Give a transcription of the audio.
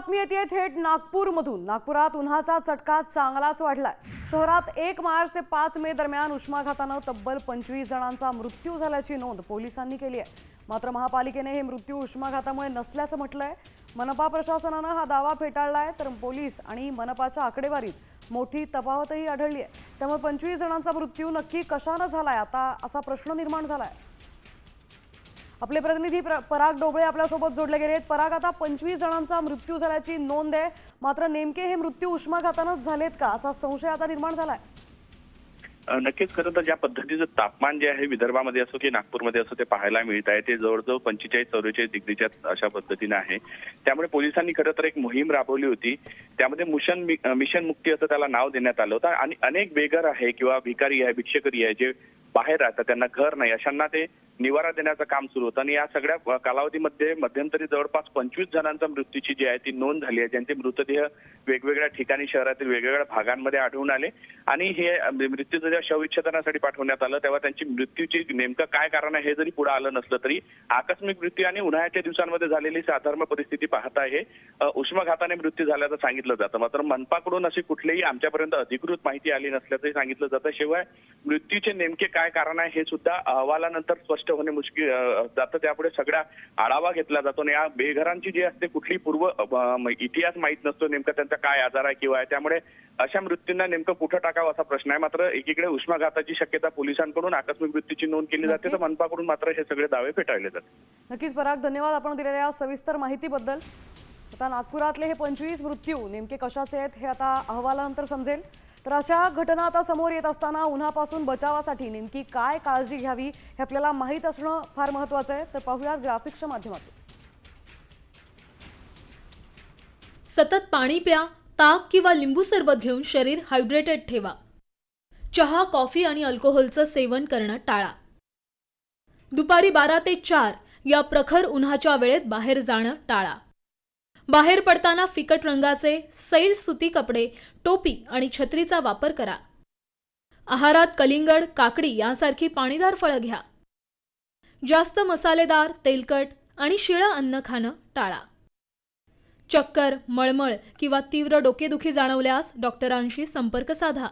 बातमी येते थेट नागपूरमधून। नागपुरात उन्हाचा चटका चांगलाच वाढलाय। शहरात 1 मार्च ते 5 मे दरम्यान उष्माघाताने तब्बल 25 जणांचा मृत्यू झाल्याची नोंद पोलिसांनी केली आहे। मात्र महापालिकेने हे मृत्यू उष्माघातामुळे नसल्याचं म्हटलंय। मनपा प्रशासनाने हा दावा फेटाळलाय, तर पोलीस आणि मनपाच्या आकडेवारीत मोठी तफावतही आढळली आहे। त्यामुळे 25 जणांचा मृत्यू नक्की कशाने झालाय आता असा प्रश्न निर्माण झालाय। आपले प्रतिनिधी पराग डोबळे आपल्यासोबत जोडले गेले आहेत। पराग, आता 25 जणांचा मृत्यू झाल्याची नोंद आहे, मात्र नेमके हे मृत्यू उष्माघातानेच झालेत का असा संशय आता निर्माण झालाय। नक्कीच खरं तर ज्या पद्धतीचं तापमान जे आहे विदर्भामध्ये असो की नागपूरमध्ये असो ते पाहायला मिळत आहे ते जवळजवळ 45-44 डिग्रीच्या अशा पद्धतीने आहे। त्यामुळे पोलिसांनी खरं तर एक मोहीम राबवली होती। त्यामध्ये मिशन मुक्ती असं त्याला नाव देण्यात आलं होतं आणि अनेक बेघर आहे किंवा भिकारी आहे, भिक्षकरी आहे जे बाहेर राहतात, त्यांना घर नाही, अशांना ते निवारा देण्याचं काम सुरू होतं। आणि या सगळ्या कालावधीमध्ये मध्यंतरी जवळपास 25 जणांच्या मृत्यूची जी आहे ती नोंद झाली आहे, ज्यांचे मृतदेह वेगवेगळ्या ठिकाणी शहरातील वेगवेगळ्या भागांमध्ये आढळून आले आणि हे मृत्यूचं जेव्हा शवविच्छेदनासाठी पाठवण्यात आलं तेव्हा त्यांची मृत्यूची नेमकं काय कारण आहे हे जरी पुढे आलं नसलं तरी आकस्मिक मृत्यू आणि उन्हाळ्याच्या दिवसांमध्ये झालेली साधारण परिस्थिती पाहता हे उष्माघाताने मृत्यू झाल्याचं सांगितलं जातं। मात्र मनपाकडून अशी कुठलीही आमच्यापर्यंत अधिकृत माहिती आली नसल्याचंही सांगितलं जातं। शिवाय मृत्यूचे नेमके काय कारण आहे हे सुद्धा अहवालानंतर स्पष्ट होणे मुश्किल जातं। त्यापुढे सगळा आढावा घेतला जातो आणि या बेघरांची जी असते कुठली पूर्व इतिहास माहीत नसतो, नेमका त्यांचा काय आजार आहे किंवा आहे, त्यामुळे अशा मृत्यूंना नेमकं कुठं टाकावं असा प्रश्न आहे। मात्र एकीकडे उष्माघाताची शक्यता पोलिसांकडून आकस्मिक मृत्यूची नोंद केली जाते, तर मनपाकडून मात्र हे सगळे दावे फेटाळले जातात। नक्कीच पराग, धन्यवाद आपण दिलेल्या सविस्तर माहितीबद्दल। आता नागपुरातले हे 25 मृत्यू नेमके कशाचे आहेत हे आता अहवालानंतर समजेल। तर अशा घटना आता समोर येत असताना उन्हापासून बचावासाठी नेमकी काय काळजी घ्यावी हे आपल्याला माहीत असणं फार महत्त्वाचं आहे। तर पाहूया ग्राफिक्सच्या माध्यमातून। सतत पाणी प्या, ताक किंवा लिंबू सरबत घेऊन शरीर हायड्रेटेड ठेवा। चहा, कॉफी आणि अल्कोहोलचं सेवन करणं टाळा। दुपारी 12 ते 4 या प्रखर उन्हाच्या वेळेत बाहेर जाणं टाळा। बाहेर पडताना फिकट रंगाचे सैल सुती कपडे, टोपी आणि छत्रीचा वापर करा। आहारात कलिंगड, काकडी यांसारखी पाणीदार फळं घ्या। जास्त मसालेदार, तेलकट आणि शिळं अन्न खाणं टाळा। चक्कर, मळमळ किंवा तीव्र डोकेदुखी जाणवल्यास डॉक्टरांशी संपर्क साधा।